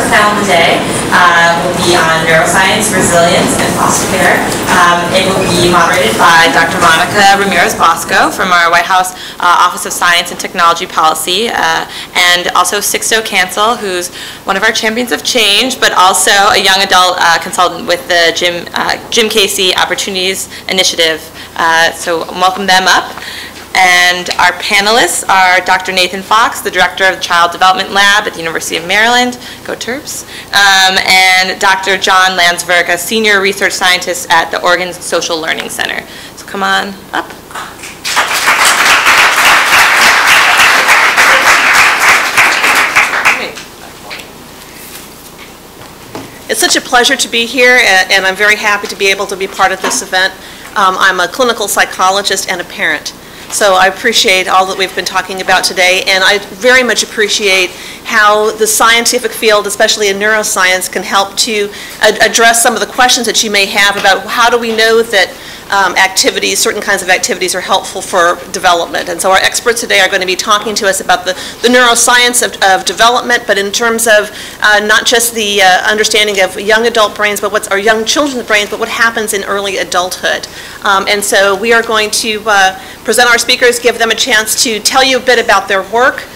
panel today will be on neuroscience, resilience, and foster care. It will be moderated by Dr. Monica Ramirez-Bosco from our White House Office of Science and Technology Policy, and also Sixto Cancel, who's one of our champions of change, but also a young adult consultant with the Jim Casey Opportunities Initiative. So welcome them up. And our panelists are Dr. Nathan Fox, the director of the Child Development Lab at the University of Maryland, go Terps, and Dr. John Lansford, a senior research scientist at the Oregon Social Learning Center. So come on up. It's such a pleasure to be here, and I'm very happy to be able to be part of this event. I'm a clinical psychologist and a parent. So I appreciate all that we've been talking about today, and I very much appreciate how the scientific field, especially in neuroscience, can help to address some of the questions that you may have about how do we know that certain kinds of activities are helpful for development. And so our experts today are going to be talking to us about the neuroscience of development, but in terms of not just the understanding of young adult brains, but or young children's brains, but what happens in early adulthood. And so we are going to present our speakers, give them a chance to tell you a bit about their work.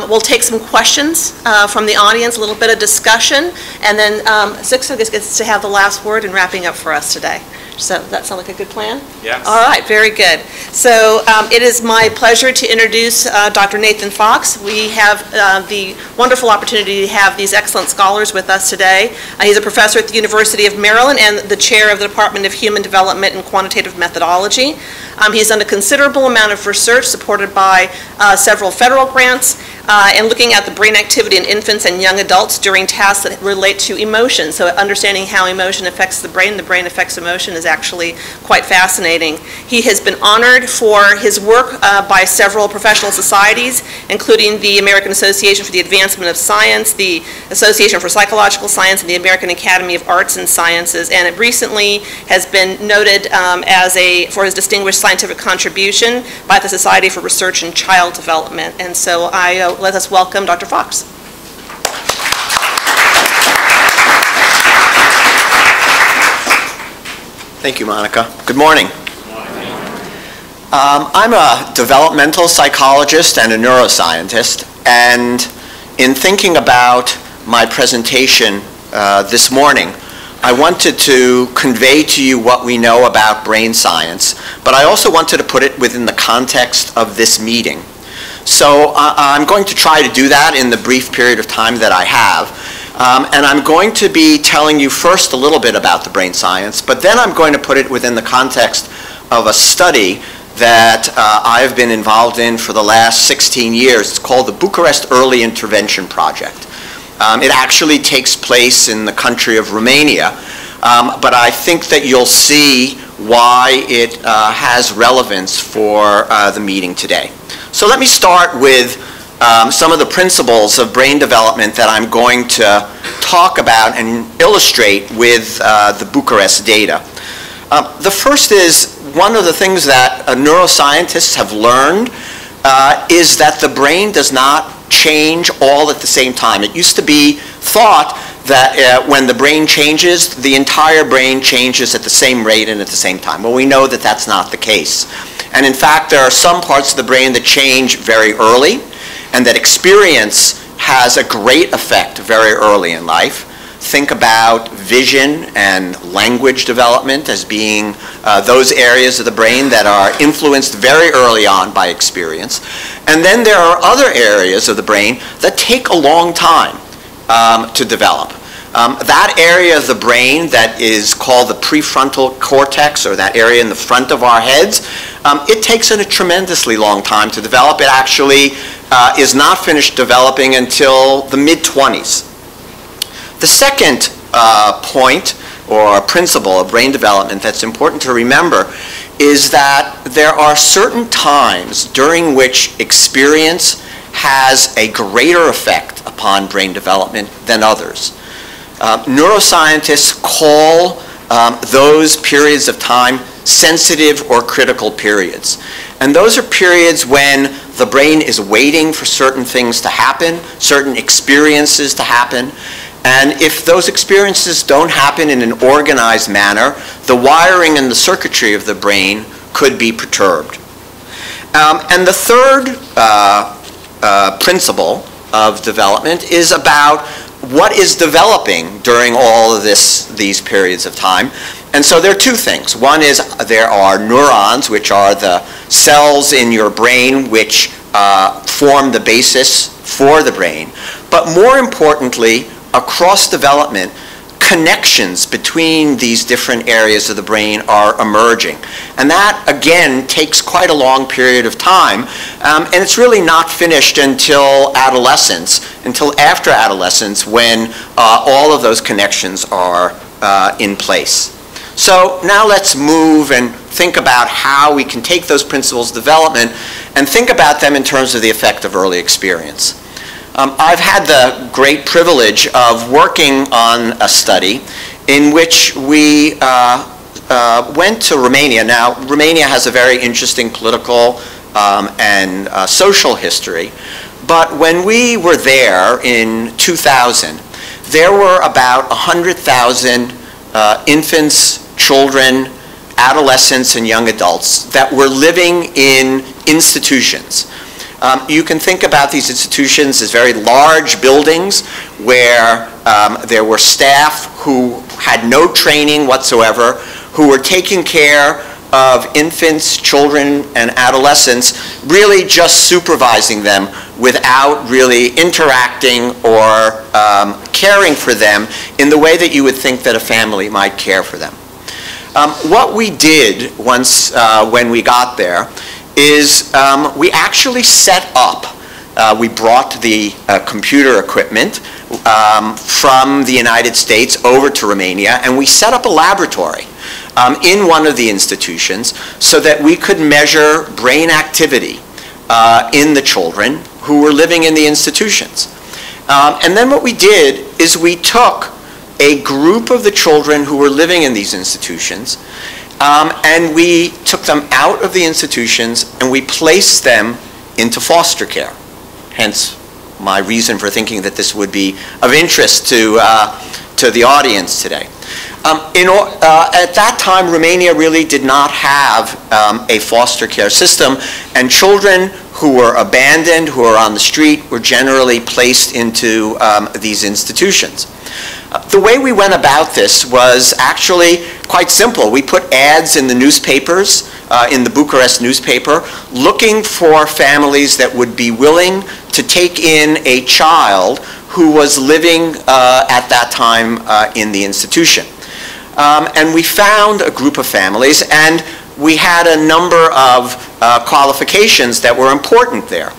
We'll take some questions from the audience, a little bit of discussion, and then Sixto gets to have the last word in wrapping up for us today. So does that sound like a good plan? Yes. All right, very good. So it is my pleasure to introduce Dr. Nathan Fox. We have the wonderful opportunity to have these excellent scholars with us today. He's a professor at the University of Maryland and the chair of the Department of Human Development and Quantitative Methodology. He's done a considerable amount of research supported by several federal grants and looking at the brain activity in infants and young adults during tasks that relate to emotion. So understanding how emotion affects the brain affects emotion is actually quite fascinating. He has been honored for his work by several professional societies, including the American Association for the Advancement of Science, the Association for Psychological Science, and the American Academy of Arts and Sciences, and it recently has been noted for his distinguished scientific contribution by the Society for Research in Child Development. And so let us welcome Dr. Fox. Thank you, Monica. Good morning. I'm a developmental psychologist and a neuroscientist, and in thinking about my presentation this morning, I wanted to convey to you what we know about brain science, but I also wanted to put it within the context of this meeting. So I'm going to try to do that in the brief period of time that I have. And I'm going to be telling you first a little bit about the brain science, but then I'm going to put it within the context of a study that I've been involved in for the last 16 years. It's called the Bucharest Early Intervention Project. It actually takes place in the country of Romania, but I think that you'll see why it has relevance for the meeting today. So let me start with some of the principles of brain development that I'm going to talk about and illustrate with the Bucharest data. The first is one of the things that neuroscientists have learned is that the brain does not change all at the same time. It used to be thought that when the brain changes, the entire brain changes at the same rate and at the same time. Well, we know that that's not the case. And in fact, there are some parts of the brain that change very early, and that experience has a great effect very early in life. Think about vision and language development as being those areas of the brain that are influenced very early on by experience. And then there are other areas of the brain that take a long time to develop. That area of the brain that is called the prefrontal cortex, or that area in the front of our heads, it takes a tremendously long time to develop. It actually is not finished developing until the mid-20s. The second point or principle of brain development that's important to remember is that there are certain times during which experience has a greater effect upon brain development than others. Neuroscientists call those periods of time sensitive or critical periods. And those are periods when the brain is waiting for certain things to happen, certain experiences to happen, And if those experiences don't happen in an organized manner, the wiring and the circuitry of the brain could be perturbed. And the third principle of development is about what is developing during all of these periods of time. And so there are two things. One is there are neurons, which are the cells in your brain which form the basis for the brain. But more importantly, across development, connections between these different areas of the brain are emerging. And that, again, takes quite a long period of time. And it's really not finished until adolescence, until after adolescence, when all of those connections are in place. So now let's move and think about how we can take those principles of development and think about them in terms of the effect of early experience. I've had the great privilege of working on a study in which we went to Romania. Now, Romania has a very interesting political and social history, but when we were there in 2000, there were about 100,000 infants, children, adolescents, and young adults that were living in institutions. You can think about these institutions as very large buildings where there were staff who had no training whatsoever, who were taking care of infants, children, and adolescents, really just supervising them without really interacting or caring for them in the way that you would think that a family might care for them. What we did once when we got there is we actually set up, we brought the computer equipment from the United States over to Romania, and we set up a laboratory in one of the institutions so that we could measure brain activity in the children who were living in the institutions. And then what we did is we took a group of the children who were living in these institutions and we took them out of the institutions and we placed them into foster care. Hence my reason for thinking that this would be of interest to the audience today. At that time, Romania really did not have a foster care system, and children who were abandoned, who were on the street, were generally placed into these institutions. The way we went about this was actually quite simple. We put ads in the newspapers, in the Bucharest newspaper, looking for families that would be willing to take in a child who was living at that time in the institution. And we found a group of families, and we had a number of qualifications that were important there.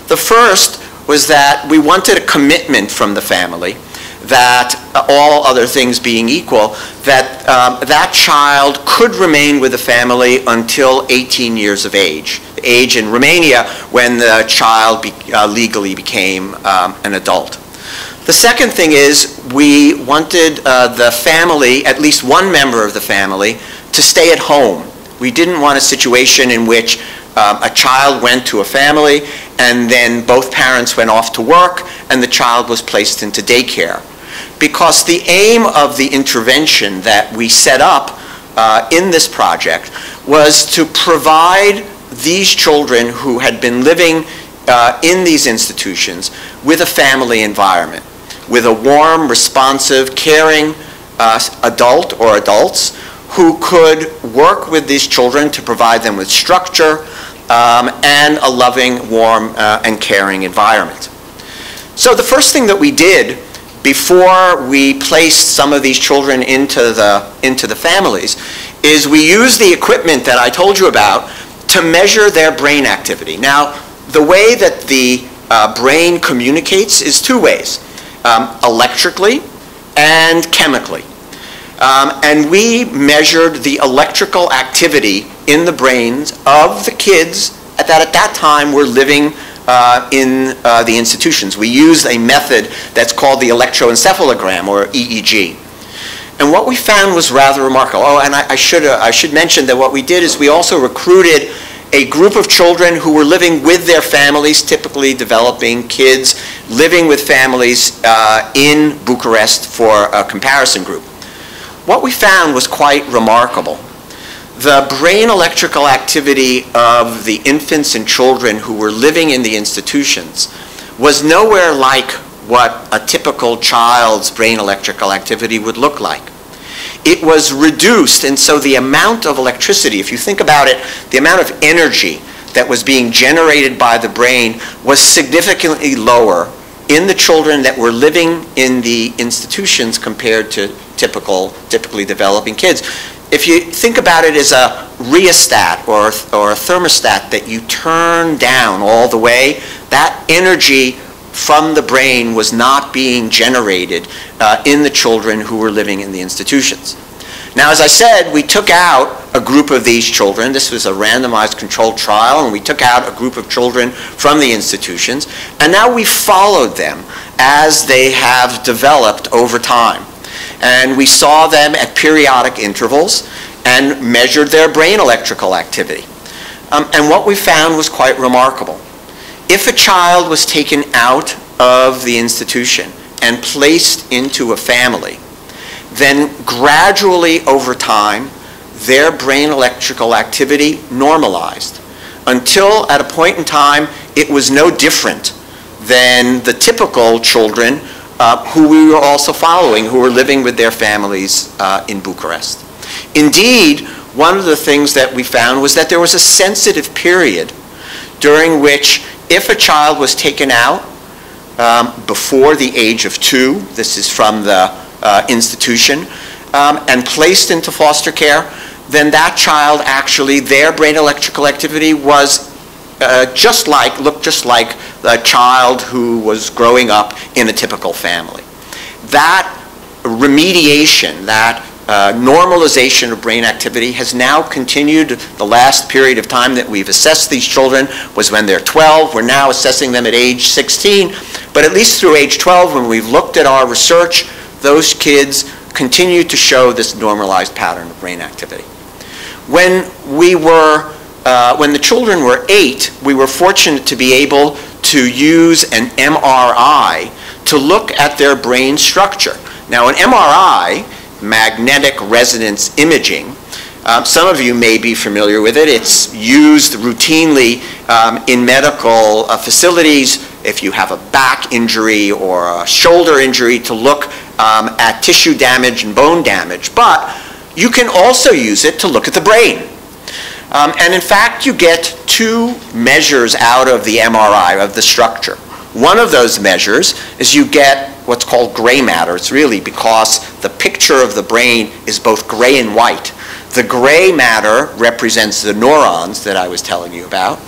The first was that we wanted a commitment from the family that all other things being equal, that that child could remain with the family until 18 years of age, the age in Romania when the child legally became an adult. The second thing is we wanted the family, at least one member of the family, to stay at home. We didn't want a situation in which a child went to a family and then both parents went off to work and the child was placed into daycare. Because the aim of the intervention that we set up in this project was to provide these children who had been living in these institutions with a family environment, with a warm, responsive, caring adult or adults who could work with these children to provide them with structure and a loving, warm, and caring environment. So the first thing that we did before we placed some of these children into the families is we used the equipment that I told you about to measure their brain activity. Now, the way that the brain communicates is two ways, electrically and chemically. And we measured the electrical activity in the brains of the kids that at that time were living in the institutions. We used a method that's called the electroencephalogram, or EEG. And what we found was rather remarkable. Oh, and I should mention that what we did is we also recruited a group of children who were living with their families, typically developing kids, living with families in Bucharest for a comparison group. What we found was quite remarkable. The brain electrical activity of the infants and children who were living in the institutions was nowhere like what a typical child's brain electrical activity would look like. It was reduced, and so the amount of electricity, if you think about it, the amount of energy that was being generated by the brain was significantly lower in the children that were living in the institutions compared to typically developing kids. If you think about it as a rheostat or a thermostat that you turn down all the way, that energy from the brain was not being generated in the children who were living in the institutions. Now, as I said, we took out a group of these children. This was a randomized controlled trial, and we took out a group of children from the institutions, and now we followed them as they have developed over time. And we saw them at periodic intervals and measured their brain electrical activity. And what we found was quite remarkable. If a child was taken out of the institution and placed into a family, then gradually over time, their brain electrical activity normalized until at a point in time, it was no different than the typical children who we were also following, who were living with their families in Bucharest. Indeed, one of the things that we found was that there was a sensitive period during which if a child was taken out before the age of 2, this is from the institution, and placed into foster care, then that child actually, their brain electrical activity was looked just like the child who was growing up in a typical family. That remediation, that normalization of brain activity has now continued. The last period of time that we've assessed these children was when they're 12. We're now assessing them at age 16. But at least through age 12, when we've looked at our research, those kids continue to show this normalized pattern of brain activity. When the children were 8, we were fortunate to be able to use an MRI to look at their brain structure. Now, an MRI, magnetic resonance imaging, some of you may be familiar with it. It's used routinely in medical facilities if you have a back injury or a shoulder injury to look at tissue damage and bone damage. But you can also use it to look at the brain. And in fact, you get 2 measures out of the MRI of the structure. One of those measures is you get what's called gray matter. It's really because the picture of the brain is both gray and white. The gray matter represents the neurons that I was telling you about,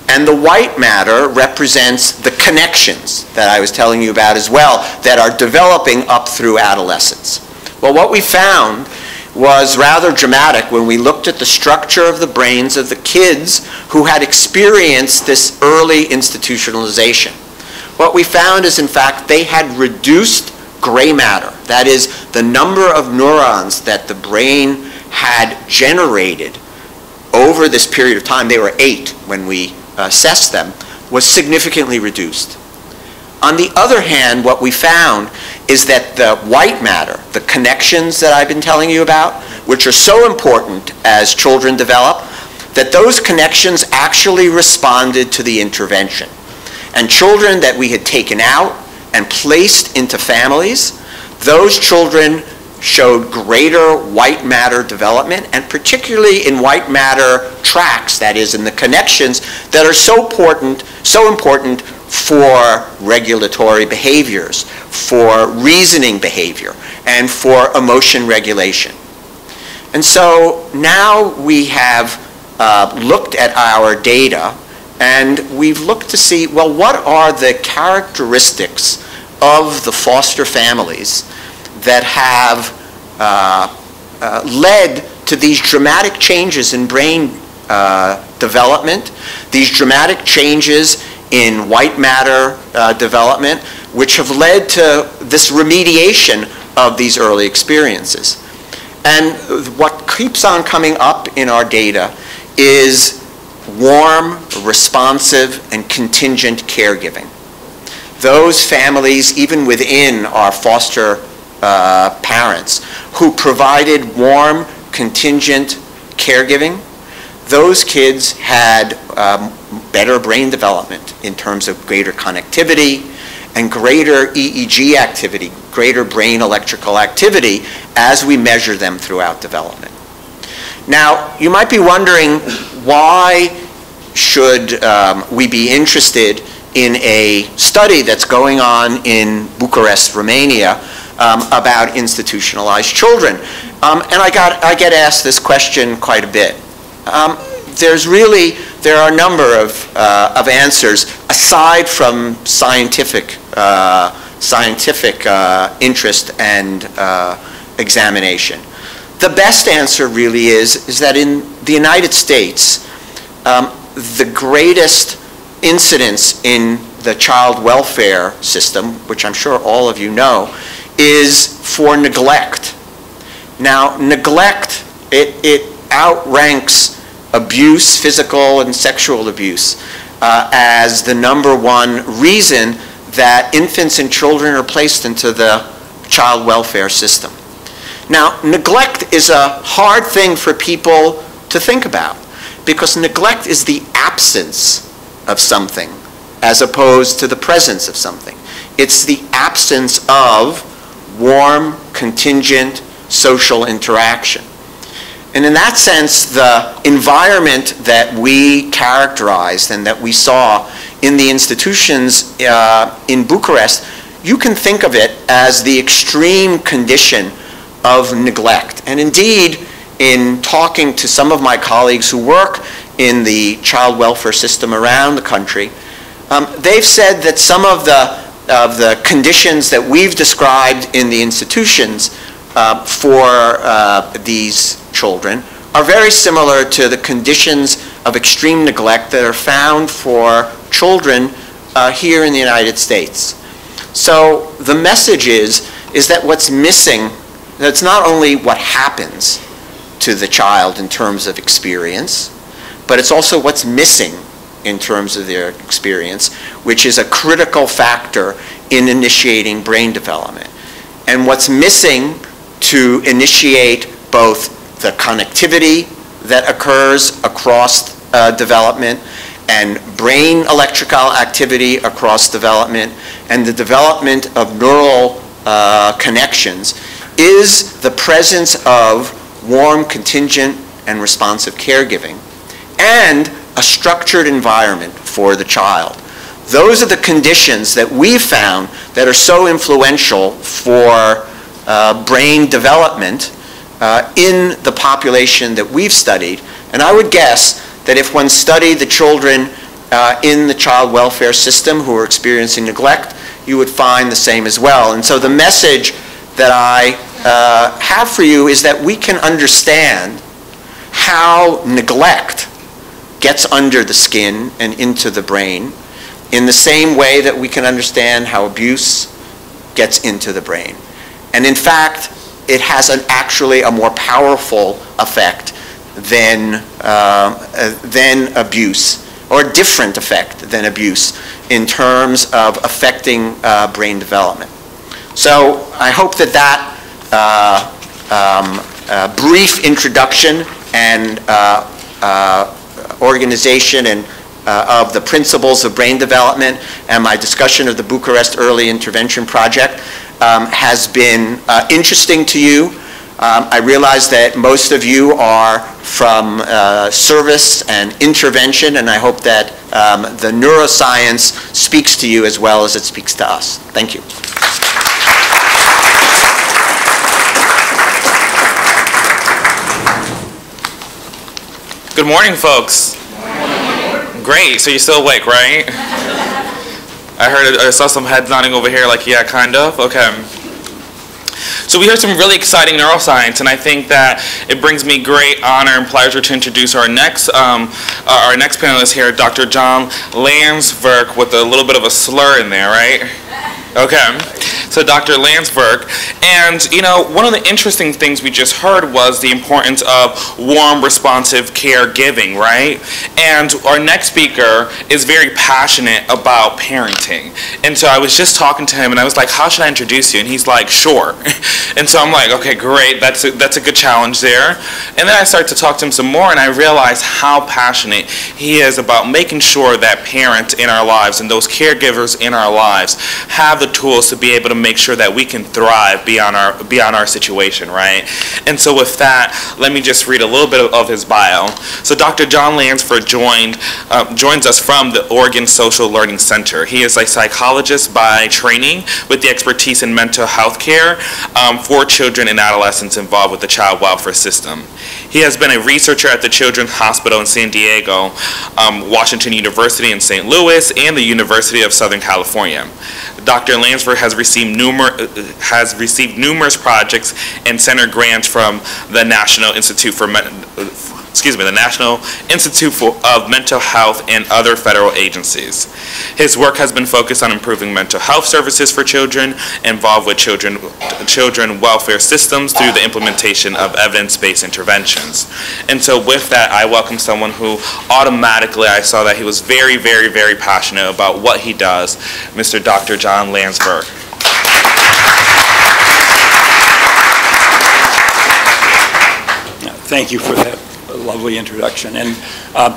and the white matter represents the connections that I was telling you about as well that are developing up through adolescence. Well, what we found was rather dramatic when we looked at the structure of the brains of the kids who had experienced this early institutionalization. What we found is, in fact, they had reduced gray matter. That is, the number of neurons that the brain had generated over this period of time, they were 8 when we assessed them, was significantly reduced. On the other hand, what we found is that the white matter, the connections that I've been telling you about, which are so important as children develop, that those connections actually responded to the intervention. And children that we had taken out and placed into families, those children showed greater white matter development, and particularly in white matter tracts, that is, in the connections that are so important for regulatory behaviors, for reasoning behavior, and for emotion regulation. And so now we have looked at our data, and we've looked to see, well, what are the characteristics of the foster families that have led to these dramatic changes in brain development, these dramatic changes in white matter development, which have led to this remediation of these early experiences. And what keeps on coming up in our data is warm, responsive, and contingent caregiving. Those families, even within our foster parents, who provided warm, contingent caregiving, those kids had better brain development in terms of greater connectivity and greater EEG activity, greater brain electrical activity as we measure them throughout development. Now, you might be wondering, why should we be interested in a study that's going on in Bucharest, Romania, about institutionalized children? And I get asked this question quite a bit. There are a number of answers aside from scientific interest and examination. The best answer really is that in the United States, the greatest incidence in the child welfare system, which I'm sure all of you know, is for neglect. Now, neglect, it outranks abuse, physical and sexual abuse, as the #1 reason that infants and children are placed into the child welfare system. Now, neglect is a hard thing for people to think about, because neglect is the absence of something as opposed to the presence of something. It's the absence of warm, contingent social interaction. And in that sense, the environment that we characterized and that we saw in the institutions in Bucharest, you can think of it as the extreme condition of neglect. And indeed, in talking to some of my colleagues who work in the child welfare system around the country, they've said that some of the conditions that we've described in the institutions for these children are very similar to the conditions of extreme neglect that are found for children here in the United States. So the message is that what's missing, that's not only what happens to the child in terms of experience, but it's also what's missing in terms of their experience, which is a critical factor in initiating brain development. And what's missing to initiate both the connectivity that occurs across development and brain electrical activity across development and the development of neural connections is the presence of warm, contingent, and responsive caregiving and a structured environment for the child. Those are the conditions that we've found that are so influential for brain development in the population that we've studied. And I would guess that if one studied the children in the child welfare system who are experiencing neglect, you would find the same as well. And so the message that I have for you is that we can understand how neglect gets under the skin and into the brain in the same way that we can understand how abuse gets into the brain. And in fact, it has actually a more powerful effect than abuse, or a different effect than abuse in terms of affecting brain development. So I hope that brief introduction and organization and of the principles of brain development and my discussion of the Bucharest Early Intervention Project has been interesting to you. I realize that most of you are from service and intervention, and I hope that the neuroscience speaks to you as well as it speaks to us. Thank you. Good morning, folks. Great, so you're still awake, right? I saw some heads nodding over here like, yeah, kind of, okay. So we heard some really exciting neuroscience, and I think that it brings me great honor and pleasure to introduce our next panelist here, Dr. John Lansford, with a little bit of a slur in there, right? Okay. So Dr. Lansford, and you know, one of the interesting things we just heard was the importance of warm, responsive caregiving, right? And our next speaker is very passionate about parenting. And so I was just talking to him and I was like, how should I introduce you? And he's like, sure. And so I'm like, okay, great, that's a good challenge there. And then I started to talk to him some more and I realized how passionate he is about making sure that parents in our lives and those caregivers in our lives have the tools to be able to make sure that we can thrive beyond our situation, right? And so with that, let me just read a little bit of his bio. So Dr. John Lansford joins us from the Oregon Social Learning Center. He is a psychologist by training with the expertise in mental health care for children and adolescents involved with the child welfare system. He has been a researcher at the Children's Hospital in San Diego, Washington University in St. Louis, and the University of Southern California. Dr. Lansford has received numerous projects and center grants from the National Institute of Mental Health and other federal agencies. His work has been focused on improving mental health services for children involved with children welfare systems through the implementation of evidence-based interventions. And so with that, I welcome someone who automatically I saw that he was very, very, very passionate about what he does, Mr. Dr. John Lansford. Thank you for that lovely introduction, and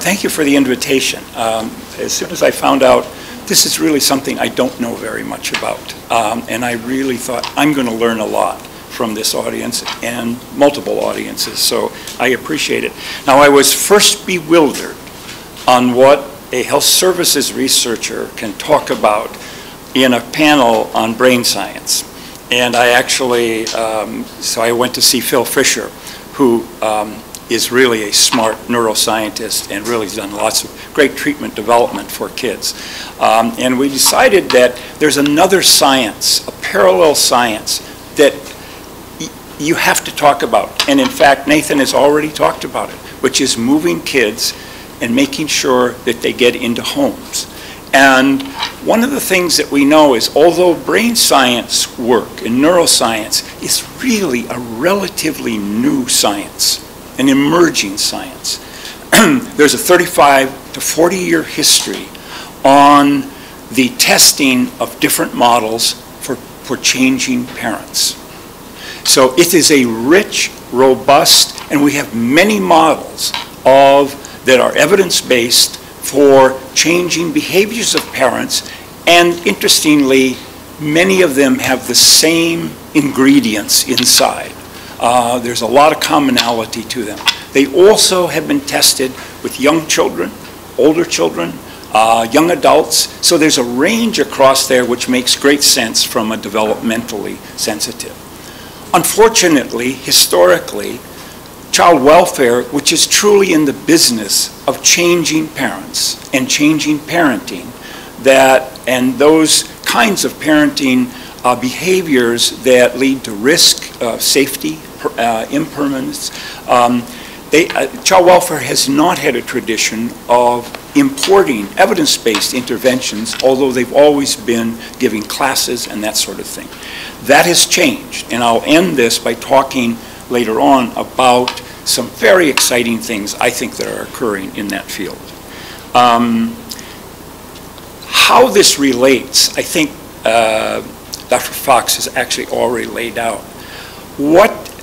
thank you for the invitation. As soon as I found out this is really something I don't know very much about, and I really thought I'm going to learn a lot from this audience and multiple audiences, so I appreciate it. Now, I was first bewildered on what a health services researcher can talk about in a panel on brain science, and I actually, so I went to see Phil Fisher, who is really a smart neuroscientist and really has done lots of great treatment development for kids. And we decided that there's another science, a parallel science, that you have to talk about. And in fact, Nathan has already talked about it, which is moving kids and making sure that they get into homes. And one of the things that we know is, although brain science work and neuroscience is really a relatively new science, an emerging science, there's a 35 to 40-year history on the testing of different models for changing parents. So it is a rich, robust, and we have many models that are evidence-based for changing behaviors of parents, and interestingly, many of them have the same ingredients inside. There's a lot of commonality to them. They also have been tested with young children, older children, young adults, so there's a range across there which makes great sense from a developmentally sensitive. Unfortunately, historically, child welfare, which is truly in the business of changing parents and changing parenting, and those kinds of parenting behaviors that lead to risk, safety, impermanence. Child welfare has not had a tradition of importing evidence-based interventions, although they've always been giving classes and that sort of thing. That has changed, and I'll end this by talking later on about some very exciting things I think that are occurring in that field. How this relates, I think Dr. Fox has actually already laid out.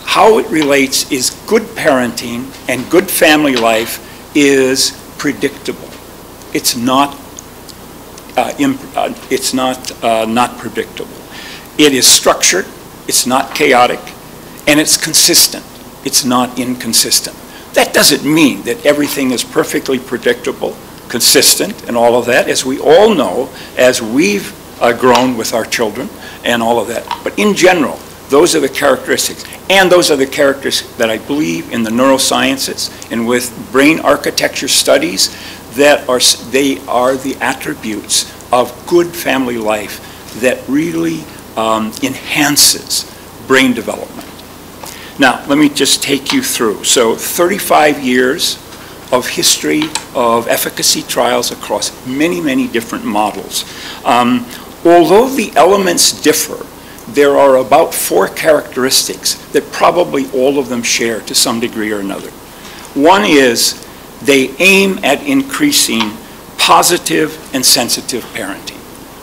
How it relates is good parenting and good family life is predictable. It's not not predictable. It is structured, it's not chaotic, and it's consistent. It's not inconsistent. That doesn't mean that everything is perfectly predictable, consistent, and all of that, as we all know, as we've grown with our children and all of that. But in general, those are the characteristics. And those are the characteristics that I believe in the neurosciences and with brain architecture studies that they are the attributes of good family life that really enhances brain development. Now, let me just take you through. So 35 years of history of efficacy trials across many, many different models. Although the elements differ, there are about 4 characteristics that probably all of them share to some degree or another. One is they aim at increasing positive and sensitive parenting.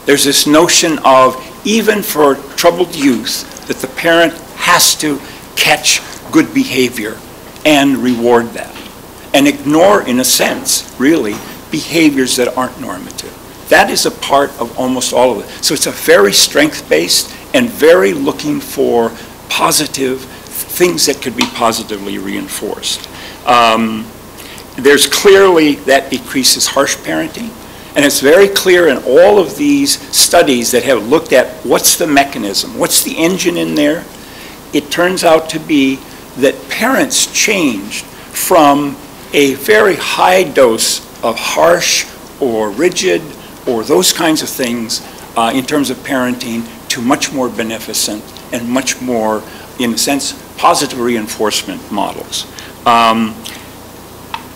There's this notion of, even for troubled youth, that the parent has to catch good behavior and reward that, and ignore, in a sense, really, behaviors that aren't normative. That is a part of almost all of it. So it's a very strength-based and very looking for positive things that could be positively reinforced. There's clearly that decreases harsh parenting, and it's very clear in all of these studies that have looked at what's the mechanism, what's the engine in there. It turns out to be that parents changed from a very high dose of harsh or rigid or those kinds of things in terms of parenting to much more beneficent and much more, in a sense, positive reinforcement models.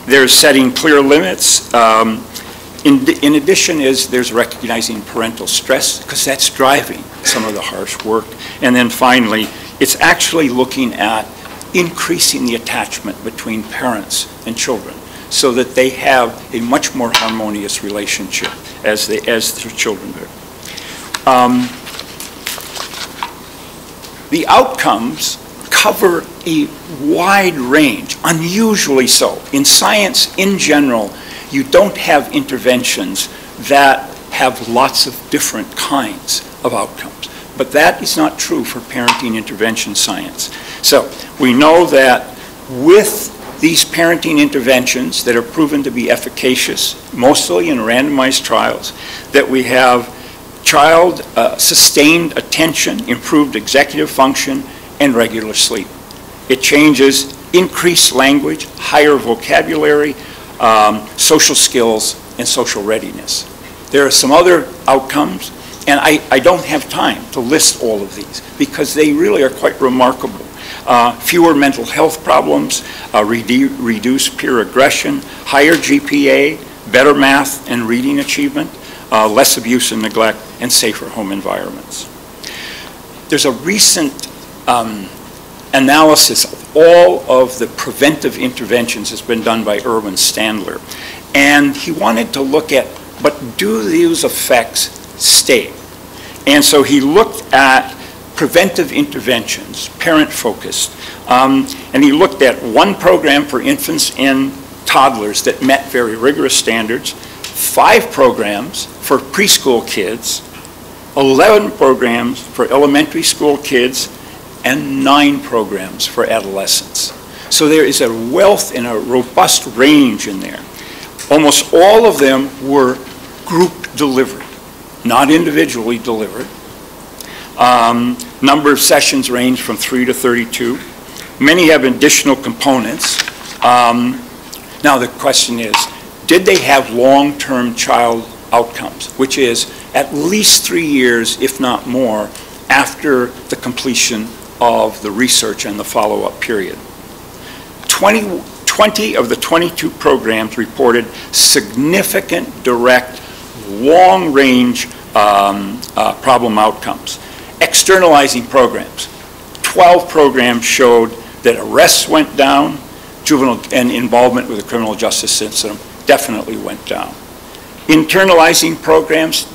There's setting clear limits. In addition, there's recognizing parental stress, because that's driving some of the harsh work. And then finally, it's actually looking at increasing the attachment between parents and children so that they have a much more harmonious relationship as their children do. The outcomes cover a wide range, unusually so. In science, in general, you don't have interventions that have lots of different kinds of outcomes. But that is not true for parenting intervention science. So we know that with these parenting interventions that are proven to be efficacious, mostly in randomized trials, that we have child sustained attention, improved executive function, and regular sleep. It changes increased language, higher vocabulary, social skills, and social readiness. There are some other outcomes, and I don't have time to list all of these because they really are quite remarkable. Fewer mental health problems, reduced peer aggression, higher GPA, better math and reading achievement, less abuse and neglect, and safer home environments. There's a recent analysis of all of the preventive interventions that's been done by Erwin Standler. And he wanted to look at, but do these effects stay? And so he looked at preventive interventions, parent-focused, and he looked at one program for infants and toddlers that met very rigorous standards, 5 programs for preschool kids, 11 programs for elementary school kids, and 9 programs for adolescents. So there is a wealth and a robust range in there. Almost all of them were group delivered, not individually delivered. Number of sessions range from 3 to 32. Many have additional components. Now the question is, did they have long-term child outcomes, which is at least 3 years, if not more, after the completion of the research and the follow-up period? 20 of the 22 programs reported significant, direct, long-range problem outcomes. Externalizing programs. 12 programs showed that arrests went down, juvenile and involvement with the criminal justice system definitely went down. Internalizing programs,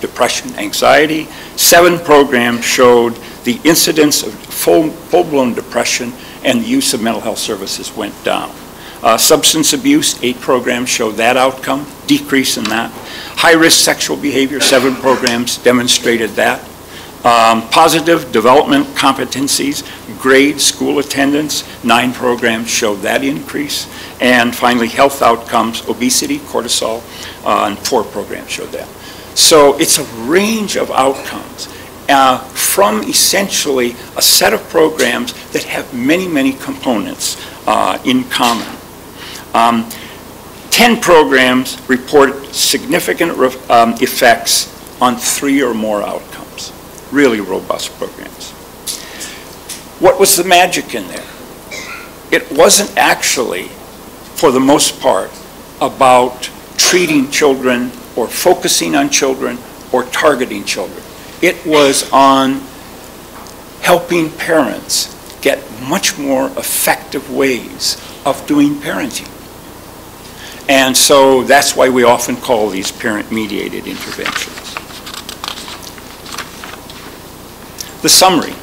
depression, anxiety, 7 programs showed the incidence of full-blown depression and the use of mental health services went down. Substance abuse, 8 programs showed that outcome, decrease in that. High-risk sexual behavior, 7 programs demonstrated that. Positive development competencies, grades, school attendance, 9 programs showed that increase. And finally, health outcomes, obesity, cortisol, and 4 programs showed that. So it's a range of outcomes from essentially a set of programs that have many, many components in common. 10 programs report significant effects on 3 or more outcomes. Really robust programs. What was the magic in there? It wasn't actually, for the most part, about treating children or focusing on children or targeting children. It was on helping parents get much more effective ways of doing parenting. And so that's why we often call these parent-mediated interventions. The summary.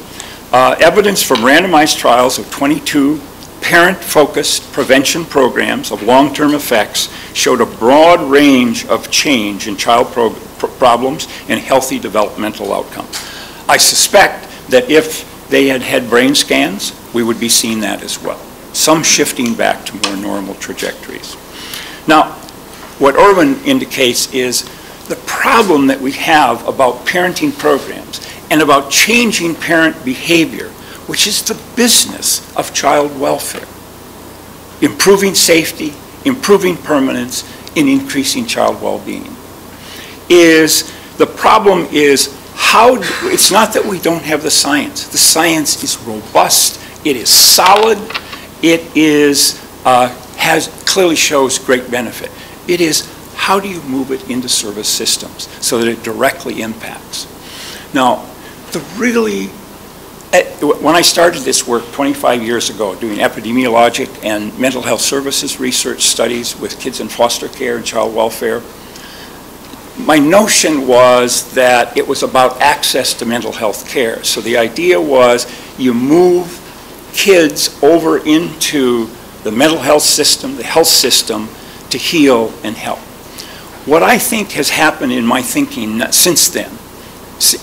Evidence from randomized trials of 22 parent-focused prevention programs of long-term effects showed a broad range of change in child problems and healthy developmental outcomes. I suspect that if they had had brain scans, we would be seeing that as well. Some shifting back to more normal trajectories. Now, what Irwin indicates is the problem that we have about parenting programs and about changing parent behavior, which is the business of child welfare. Improving safety, improving permanence, and increasing child well-being. The problem is it's not that we don't have the science. The science is robust, it is solid, it is, clearly shows great benefit. It is how do you move it into service systems so that it directly impacts. Now, when I started this work 25 years ago, doing epidemiologic and mental health services research studies with kids in foster care and child welfare, my notion was that it was about access to mental health care. So the idea was you move kids over into the mental health system, the health system, to heal and help. What I think has happened in my thinking since then,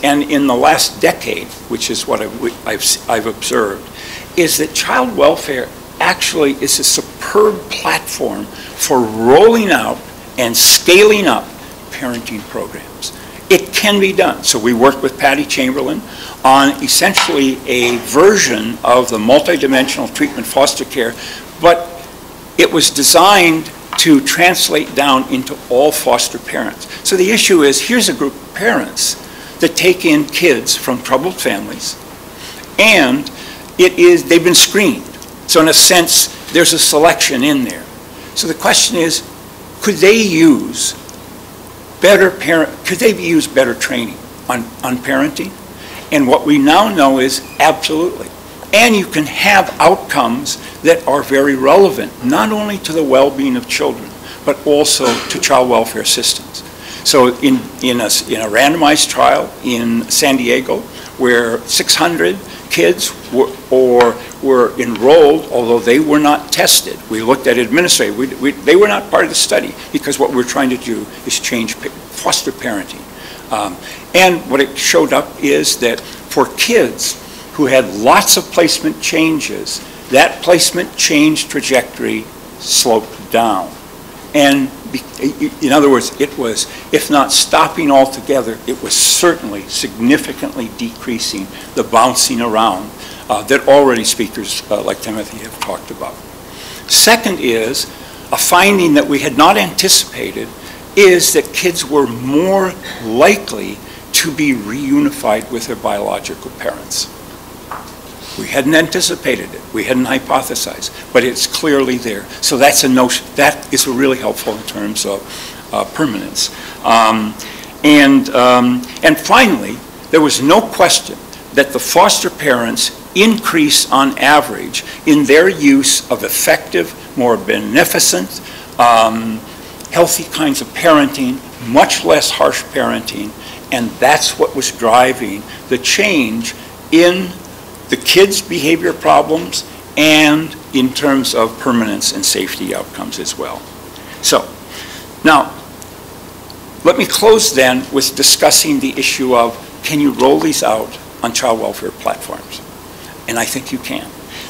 and in the last decade, which is what I've observed, is that child welfare actually is a superb platform for rolling out and scaling up parenting programs. It can be done. So we worked with Patty Chamberlain on essentially a version of the multidimensional treatment foster care, but it was designed to translate down into all foster parents. So the issue is, here's a group of parents that take in kids from troubled families, and they've been screened. So in a sense, there's a selection in there. So the question is, could they use better training on parenting? And what we now know is absolutely. And you can have outcomes that are very relevant, not only to the well-being of children, but also to child welfare systems. So in a randomized trial in San Diego, where 600 kids were enrolled, although they were not tested. We looked at administratively. They were not part of the study, because what we're trying to do is change foster parenting. And what it showed up is that for kids who had lots of placement changes, that placement change trajectory sloped down. And in other words, it was, if not stopping altogether, it was certainly significantly decreasing the bouncing around that already speakers like Timothy have talked about. Second is, a finding that we had not anticipated is that kids were more likely to be reunified with their biological parents. We hadn't anticipated it. We hadn't hypothesized, but it's clearly there. So that's a notion that is really helpful in terms of permanence. And finally, there was no question that the foster parents increase on average in their use of effective, more beneficent, healthy kinds of parenting, much less harsh parenting, and that's what was driving the change in the kids' behavior problems and in terms of permanence and safety outcomes as well. So, now, let me close then with discussing the issue of, can you roll these out on child welfare platforms? And I think you can.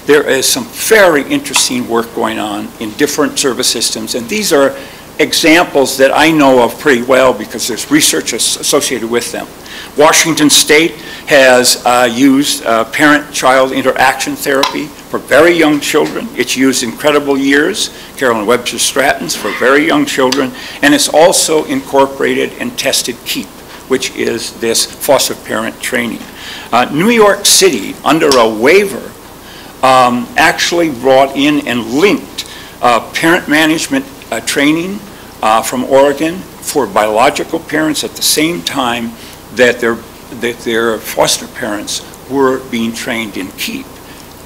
There is some very interesting work going on in different service systems, and these are examples that I know of pretty well because there's research associated with them. Washington State has used parent-child interaction therapy for very young children. It's used in Credible Years, Carolyn Webster Stratton's, for very young children, and it's also incorporated and tested KEEP, which is this foster parent training. New York City, under a waiver, actually brought in and linked parent management training from Oregon for biological parents at the same time that their that their foster parents were being trained in KEEP.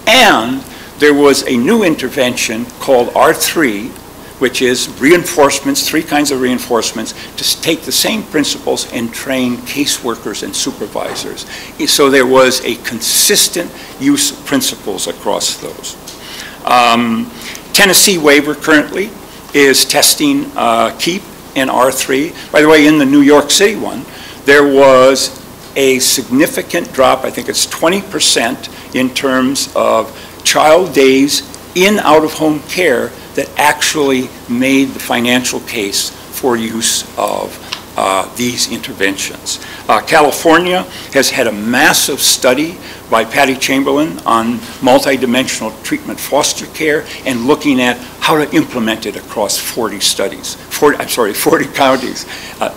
And there was a new intervention called R3, which is reinforcements, 3 kinds of reinforcements, to take the same principles and train caseworkers and supervisors. So there was a consistent use of principles across those. Tennessee waiver currently is testing KEEP and R3. By the way, in the New York City one, there was a significant drop, I think it's 20% in terms of child days in out-of-home care that actually made the financial case for use of these interventions. California has had a massive study by Patty Chamberlain on multidimensional treatment foster care and looking at how to implement it across 40 counties.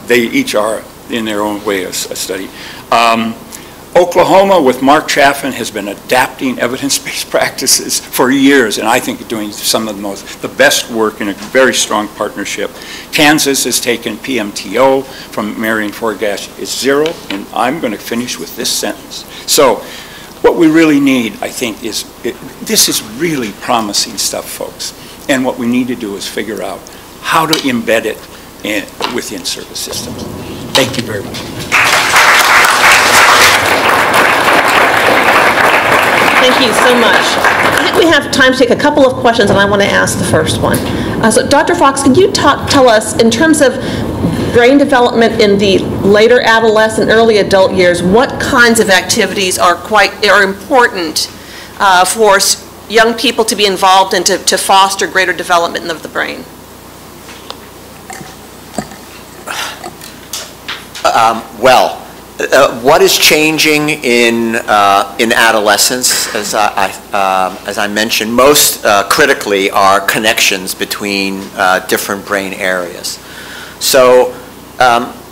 They each are in their own way a study. Oklahoma with Mark Chaffin has been adapting evidence-based practices for years, and I think doing some of the best work in a very strong partnership. Kansas has taken PMTO from Marion Forgash. It's 0, and I'm going to finish with this sentence. So what we really need, I think, is, this is really promising stuff, folks, and what we need to do is figure out how to embed it within service systems. Thank you very much. Thank you so much. I think we have time to take a couple of questions, and I want to ask the first one. So Dr. Fox, can you tell us, in terms of brain development in the later adolescent, early adult years, what kinds of activities are important for young people to be involved in to foster greater development of the brain? What is changing in adolescence, as I mentioned, most critically are connections between different brain areas. So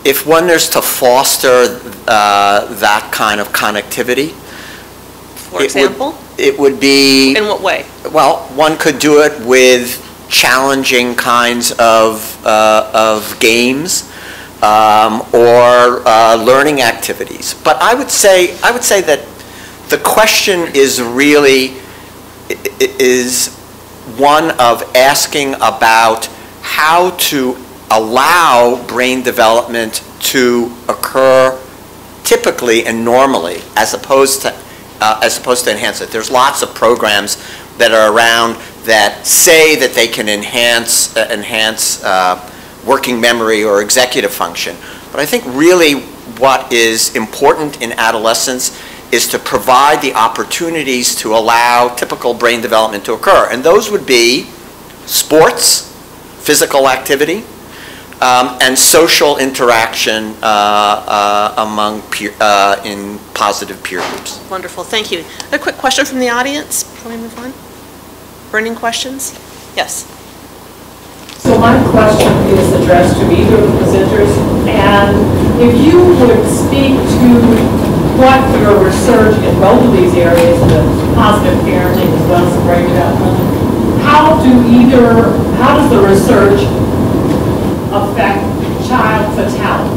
if one is to foster that kind of connectivity, for example? It would be... In what way? Well, one could do it with challenging kinds of games, or learning activities. But I would say that the question is really one of asking about how to allow brain development to occur typically and normally, as opposed to enhance it. There's lots of programs that are around that say that they can enhance working memory or executive function. But I think really what is important in adolescence is to provide the opportunities to allow typical brain development to occur. And those would be sports, physical activity, and social interaction in positive peer groups. Wonderful, thank you. A quick question from the audience before we move on. Burning questions? Yes. So my question is addressed to either of the presenters, and if you would speak to what your research in both of these areas, the positive parenting as well as the brain development, how does the research affect child fatality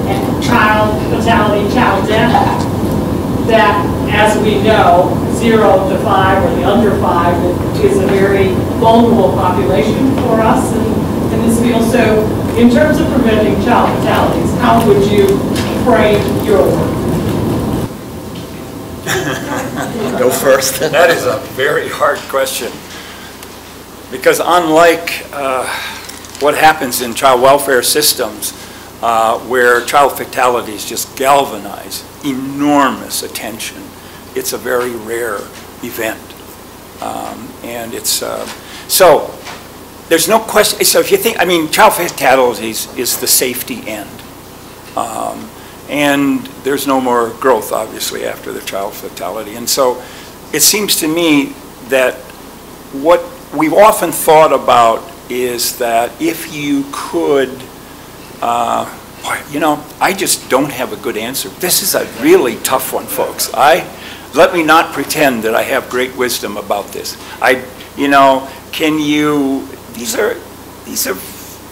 and child death? That, as we know, 0 to 5 or the under 5 is a very vulnerable population for us in this field. So in terms of preventing child fatalities, how would you frame your work? Go first. That is a very hard question, because unlike what happens in child welfare systems, where child fatalities just galvanize enormous attention, it's a very rare event. And it's, so there's no question. So if you think, I mean, child fatalities is the safety end. And there's no more growth, obviously, after the child fatality. And so it seems to me that what we've often thought about is that if you could, you know, I just don't have a good answer. This is a really tough one, folks. Let me not pretend that I have great wisdom about this. You know, these are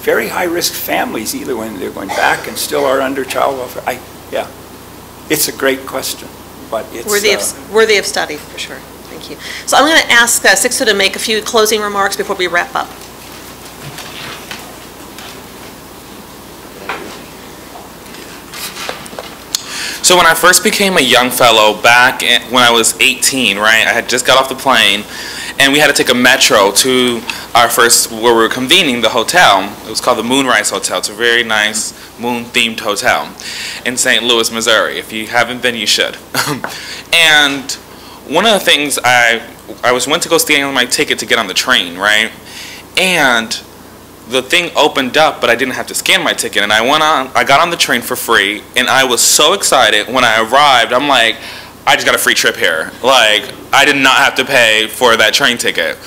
very high-risk families, either when they're going back and still are under child welfare. Yeah. It's a great question, but it's... Worthy of study, for sure. Thank you. So I'm going to ask Sixto to make a few closing remarks before we wrap up. So when I first became a young fellow back when I was 18, right, I had just got off the plane, and we had to take a metro to our first, where we were convening, the hotel. It was called the Moonrise Hotel. It's a very nice moon-themed hotel in St. Louis, Missouri. If you haven't been, you should. And one of the things, I went to go scan my ticket to get on the train, right, and the thing opened up, but I didn't have to scan my ticket, and I got on the train for free, and I was so excited when I arrived. I'm like, I just got a free trip here. Like, I did not have to pay for that train ticket.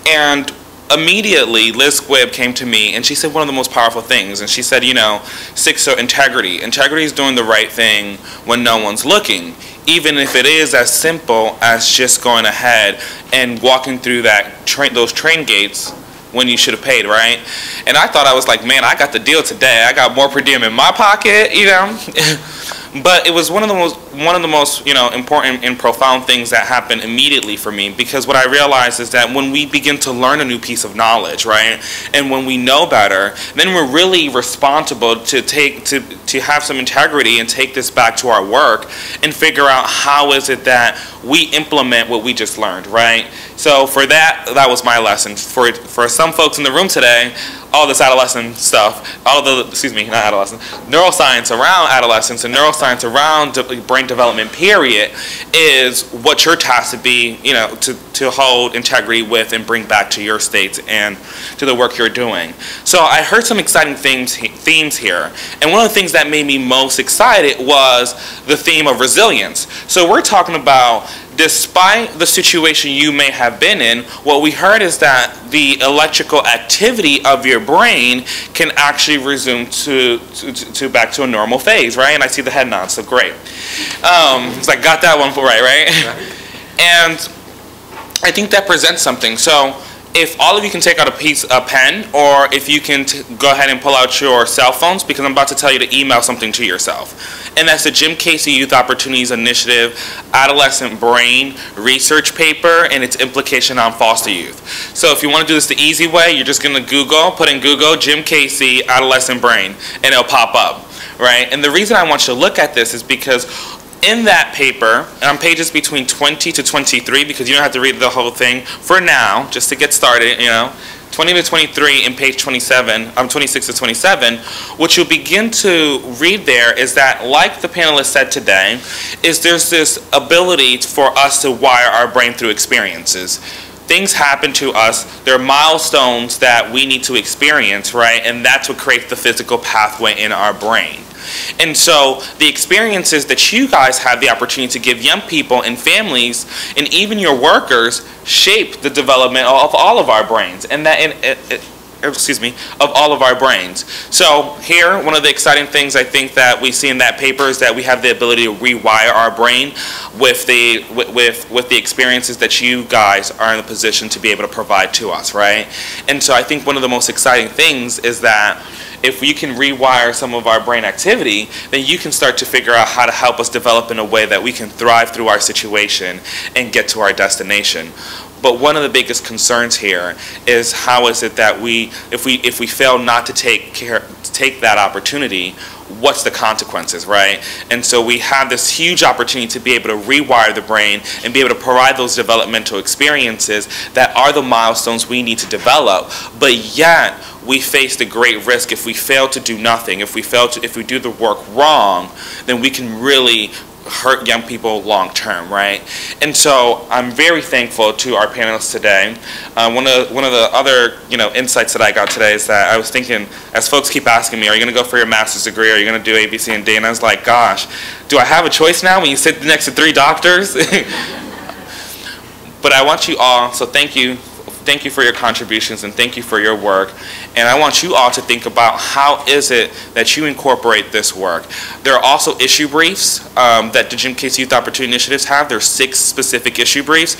And immediately, Liz Squibb came to me, and she said one of the most powerful things, and she said, you know, Sixto, integrity. Integrity is doing the right thing when no one's looking, even if it is as simple as just going ahead and walking through those train gates when you should have paid, right? And I thought, I was like, man, I got the deal today. I got more per diem in my pocket, you know? But it was one of the most, you know, important and profound things that happened immediately for me, because what I realized is that when we begin to learn a new piece of knowledge, right, and when we know better, then we're really responsible to have some integrity and take this back to our work and figure out how is it that we implement what we just learned, right? So for that was my lesson. For some folks in the room today, all this adolescent stuff, neuroscience around adolescence and neuroscience around brain development, period, is what you're tasked to be, you know, to hold integrity with and bring back to your states and to the work you're doing. So I heard some exciting themes here, and one of the things that made me most excited was the theme of resilience. So we're talking about, despite the situation you may have been in, what we heard is that the electrical activity of your brain can actually resume to back to a normal phase, right? And I see the head nod, so great. So I got that one right? And I think that presents something. So if all of you can take out a pen, or if you can go ahead and pull out your cell phones, because I'm about to tell you to email something to yourself. And that's the Jim Casey Youth Opportunities Initiative Adolescent Brain Research Paper and its implication on foster youth. So if you want to do this the easy way, you're just going to put in Google Jim Casey Adolescent Brain, and it'll pop up, right? And the reason I want you to look at this is because in that paper, and on pages between 20 to 23, because you don't have to read the whole thing for now, just to get started, you know, 20 to 23 in page 26 to 27, what you'll begin to read there is that, like the panelists said today, is there's this ability for us to wire our brain through experiences. Things happen to us, there are milestones that we need to experience, right? And that's what creates the physical pathway in our brain. And so the experiences that you guys have the opportunity to give young people and families and even your workers shape the development of all of our brains, and of all of our brains. So here, one of the exciting things I think that we see in that paper is that we have the ability to rewire our brain with the experiences that you guys are in a position to be able to provide to us, right? And so I think one of the most exciting things is that if we can rewire some of our brain activity, then you can start to figure out how to help us develop in a way that we can thrive through our situation and get to our destination. But one of the biggest concerns here is how is it that if we fail not to take that opportunity, what's the consequences, right? And so we have this huge opportunity to be able to rewire the brain and be able to provide those developmental experiences that are the milestones we need to develop, but yet we face the great risk if we fail to do nothing, if we do the work wrong, then we can really hurt young people long term, right? And so I'm very thankful to our panelists today. One of the other insights that I got today is that I was thinking, as folks keep asking me, are you going to go for your master's degree? Are you going to do A, B, C, and D? And I was like, gosh, do I have a choice now when you sit next to 3 doctors? But I want you all, so thank you for your contributions and thank you for your work. And I want you all to think about how is it that you incorporate this work. There are also issue briefs that the Jim Case Youth Opportunity Initiatives have. There are 6 specific issue briefs.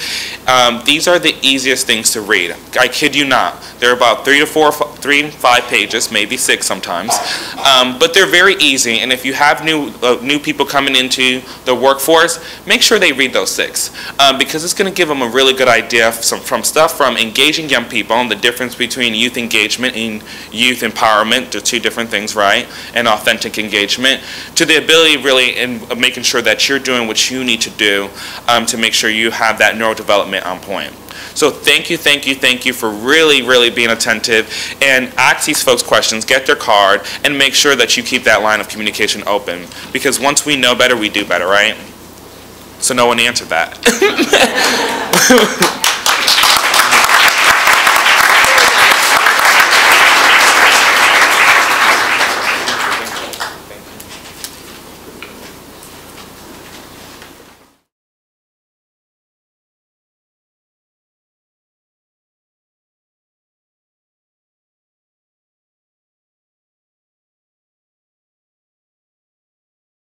These are the easiest things to read. I kid you not. They're about 3 to 5 pages, maybe 6 sometimes. But they're very easy, and if you have new people coming into the workforce, make sure they read those 6, because it's going to give them a really good idea from engaging young people and the difference between youth engagement and youth empowerment. They're 2 different things, right? And authentic engagement, to the ability really in making sure that you're doing what you need to do to make sure you have that neurodevelopment on point. So thank you for really being attentive, and ask these folks questions, get their card, and make sure that you keep that line of communication open. Because once we know better, we do better, right? So no one answered that.